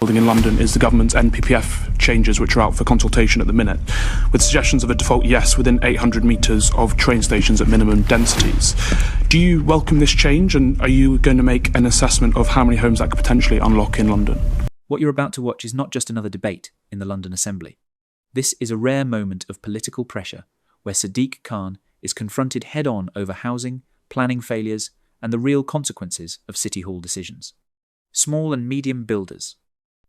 Building in London is the government's NPPF changes, which are out for consultation at the minute, with suggestions of a default yes within 800 metres of train stations at minimum densities. Do you welcome this change, and are you going to make an assessment of how many homes that could potentially unlock in London? What you're about to watch is not just another debate in the London Assembly. This is a rare moment of political pressure where Sadiq Khan is confronted head-on over housing, planning failures, and the real consequences of City Hall decisions. Small and medium builders,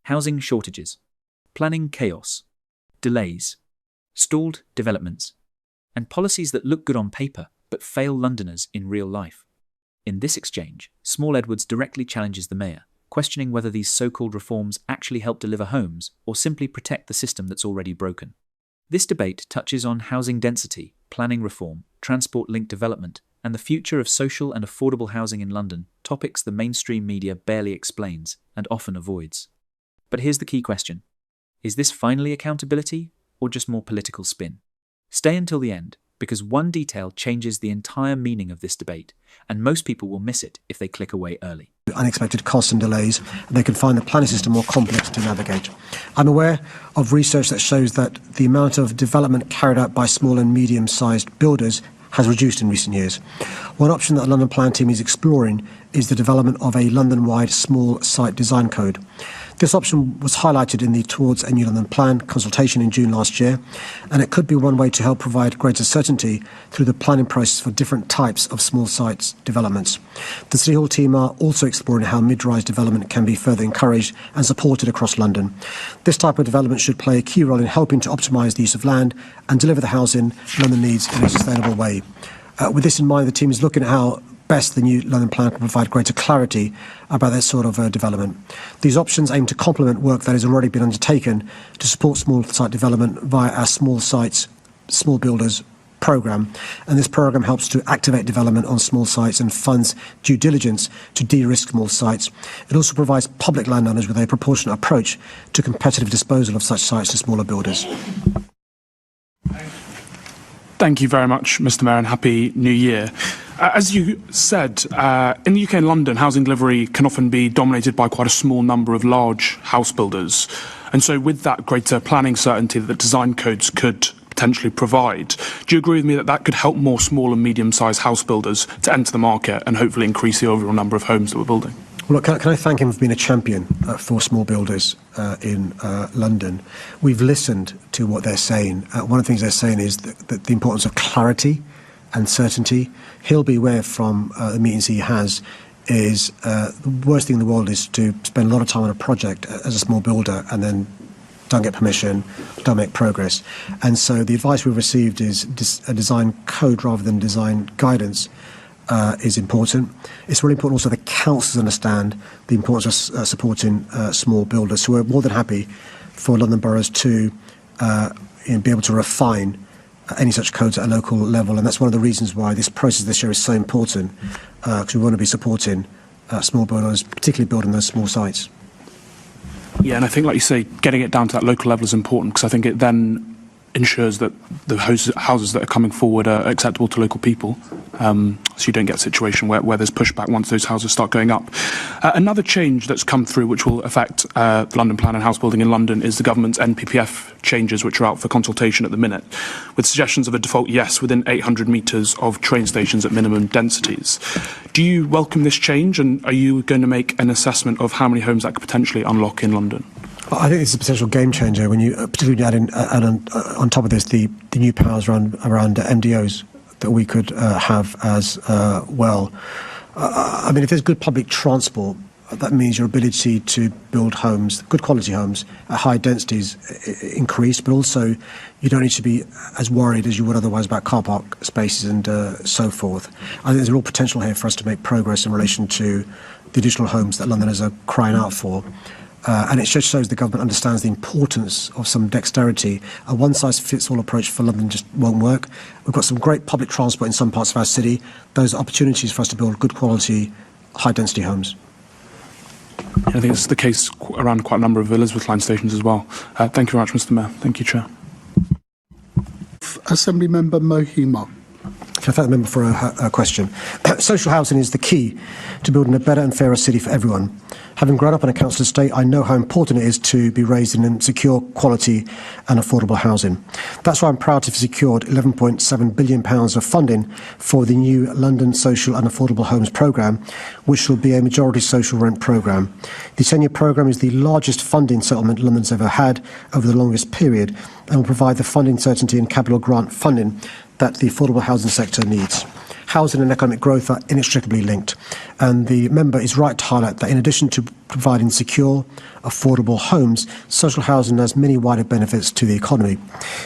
housing shortages, planning chaos, delays, stalled developments, and policies that look good on paper but fail Londoners in real life. In this exchange, Small Edwards directly challenges the mayor, questioning whether these so-called reforms actually help deliver homes or simply protect the system that's already broken. This debate touches on housing density, planning reform, transport-linked development, and the future of social and affordable housing in London, topics the mainstream media barely explains and often avoids. But here's the key question. Is this finally accountability or just more political spin? Stay until the end, because one detail changes the entire meaning of this debate, and most people will miss it if they click away early. Unexpected costs and delays, and they can find the planning system more complex to navigate. I'm aware of research that shows that the amount of development carried out by small and medium-sized builders has reduced in recent years. One option that the London Plan team is exploring is the development of a London-wide small site design code. This option was highlighted in the Towards a New London Plan consultation in June last year, and it could be one way to help provide greater certainty through the planning process for different types of small sites developments. The City Hall team are also exploring how mid-rise development can be further encouraged and supported across London. This type of development should play a key role in helping to optimise the use of land and deliver the housing London needs in a sustainable way. With this in mind, the team is looking at how best the new London Plan can provide greater clarity about that sort of development. These options aim to complement work that has already been undertaken to support small site development via our Small Sites, Small Builders programme, and this programme helps to activate development on small sites and funds due diligence to de-risk small sites. It also provides public landowners with a proportionate approach to competitive disposal of such sites to smaller builders. Thank you very much, Mr. Mayor, and Happy New Year. As you said, in the UK and London, housing delivery can often be dominated by quite a small number of large house builders. And so with that greater planning certainty that the design codes could potentially provide, do you agree with me that that could help more small and medium-sized house builders to enter the market and hopefully increase the overall number of homes that we're building? Well, look, can I thank him for being a champion for small builders in London. We've listened to what they're saying. One of the things they're saying is that the importance of clarity and certainty. He'll be aware from the meetings he has is the worst thing in the world is to spend a lot of time on a project as a small builder and then don't get permission, don't make progress. And so the advice we've received is a design code rather than design guidance is important. It's really important also that councils understand the importance of supporting small builders. So we're more than happy for London boroughs to be able to refine any such codes at a local level, and that's one of the reasons why this process this year is so important, because we want to be supporting small builders, particularly building those small sites. Yeah, and I think, like you say, getting it down to that local level is important, because I think it then ensures that the houses that are coming forward are acceptable to local people, so you don't get a situation where there's pushback once those houses start going up. Another change that's come through which will affect the London Plan and house building in London is the government's NPPF changes, which are out for consultation at the minute, with suggestions of a default yes within 800 metres of train stations at minimum densities. Do you welcome this change, and are you going to make an assessment of how many homes that could potentially unlock in London? I think it's a potential game changer when you, particularly add on top of this, the new powers around MDOs that we could have as well. I mean, if there's good public transport, that means your ability to build homes, good quality homes, at high densities increase, but also you don't need to be as worried as you would otherwise about car park spaces and so forth. I think there's a real potential here for us to make progress in relation to the additional homes that Londoners are crying out for. And it just shows the government understands the importance of some dexterity. A one-size-fits-all approach for London just won't work. We've got some great public transport in some parts of our city. Those are opportunities for us to build good quality, high-density homes. I think it's the case around quite a number of Elizabeth line stations as well. Thank you very much, Mr. Mayor. Thank you, Chair. Assembly Member Mohima. Can I thank the member for a question? Social housing is the key to building a better and fairer city for everyone. Having grown up in a council estate, I know how important it is to be raised in secure, quality and affordable housing. That's why I'm proud to have secured £11.7 billion of funding for the new London Social and Affordable Homes programme, which will be a majority social rent programme. The 10-year programme is the largest funding settlement London's ever had over the longest period and will provide the funding certainty and capital grant funding that the affordable housing sector needs. Housing and economic growth are inextricably linked, and the member is right to highlight that in addition to providing secure, affordable homes, social housing has many wider benefits to the economy.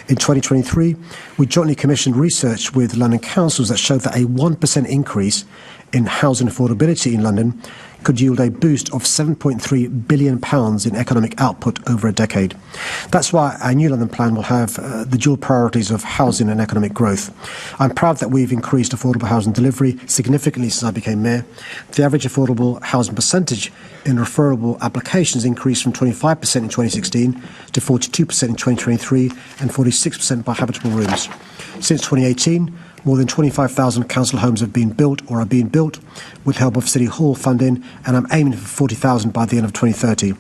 In 2023, we jointly commissioned research with London councils that showed that a 1% increase in housing affordability in London could yield a boost of £7.3 billion in economic output over a decade. That's why our new London plan will have the dual priorities of housing and economic growth. I'm proud that we've increased affordable housing delivery significantly since I became mayor. The average affordable housing percentage in referable applications increased from 25% in 2016 to 42% in 2023 and 46% by habitable rooms. Since 2018, more than 25,000 council homes have been built or are being built with help of City Hall funding, and I'm aiming for 40,000 by the end of 2030.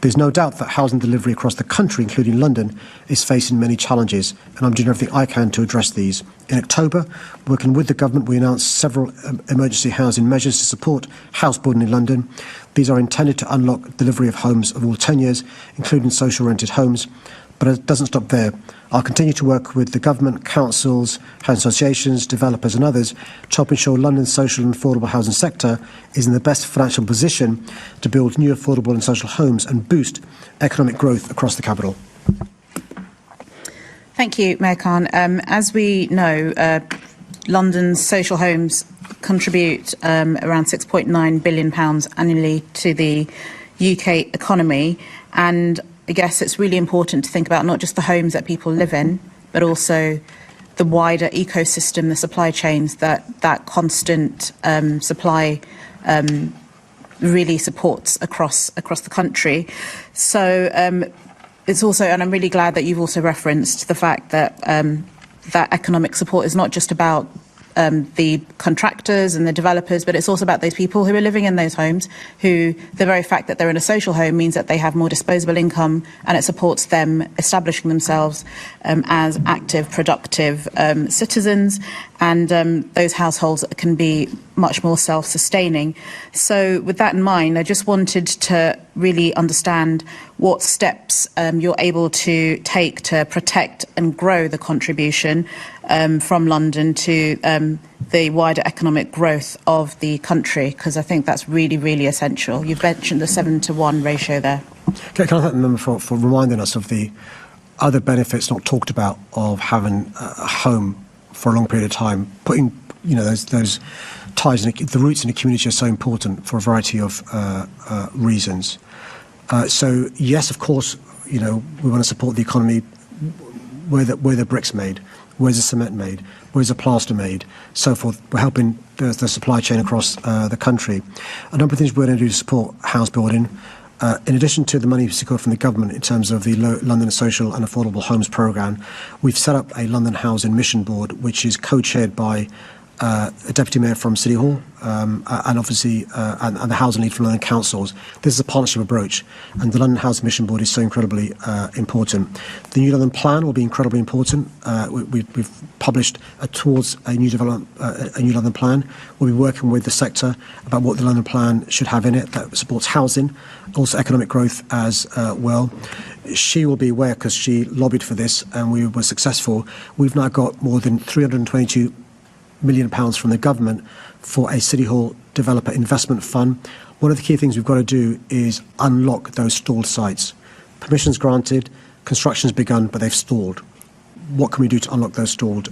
There's no doubt that housing delivery across the country, including London, is facing many challenges, and I'm doing everything I can to address these. In October, working with the government, we announced several emergency housing measures to support house building in London. These are intended to unlock delivery of homes of all tenures, including social rented homes. But it doesn't stop there. I'll continue to work with the government, councils, housing associations, developers and others to help ensure London's social and affordable housing sector is in the best financial position to build new affordable and social homes and boost economic growth across the capital. Thank you, Mayor Khan. As we know, London's social homes contribute around £6.9 billion annually to the UK economy, and I guess it's really important to think about not just the homes that people live in, but also the wider ecosystem, the supply chains that constant supply really supports across the country. So it's also, and I'm really glad that you've also referenced the fact that that economic support is not just about the contractors and the developers, but it's also about those people who are living in those homes, who the very fact that they're in a social home means that they have more disposable income, and it supports them establishing themselves as active, productive citizens, and those households can be much more self-sustaining. So with that in mind, I just wanted to really understand what steps you're able to take to protect and grow the contribution from London to the wider economic growth of the country, because I think that's really, really essential. You've mentioned the 7-to-1 ratio there. Can I thank the member for reminding us of the other benefits not talked about of having a home for a long period of time? Putting, those ties and the roots in the community are so important for a variety of reasons. So yes, of course, we want to support the economy where the brick's made, where's the cement made, where's the plaster made, so forth. We're helping the supply chain across the country. A number of things we're going to do to support house building. In addition to the money secured from the government in terms of the London Social and Affordable Homes programme, we've set up a London Housing Mission Board, which is co-chaired by a Deputy Mayor from City Hall and obviously and the Housing Lead from London Councils. This is a partnership approach, and the London Housing Mission Board is so incredibly important. The New London Plan will be incredibly important. We've published towards a new development, a New London Plan. We'll be working with the sector about what the London Plan should have in it that supports housing, also economic growth as well. She will be aware because she lobbied for this and we were successful. We've now got more than £322 million from the government for a City Hall developer investment fund. One of the key things we've got to do is unlock those stalled sites. Permissions granted, construction's begun, but they've stalled. What can we do to unlock those stalled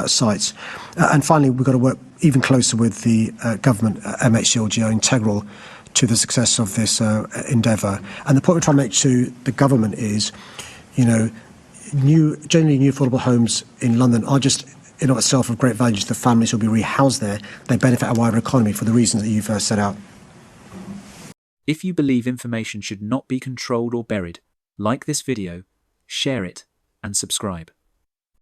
sites? And finally, we've got to work even closer with the government. MHCLG are integral to the success of this endeavour. And the point we're trying to make to the government is, generally new affordable homes in London are just in of itself of great value to the families who will be rehoused there. They benefit our wider economy for the reasons that you've set out. If you believe information should not be controlled or buried, like this video, share it, and subscribe.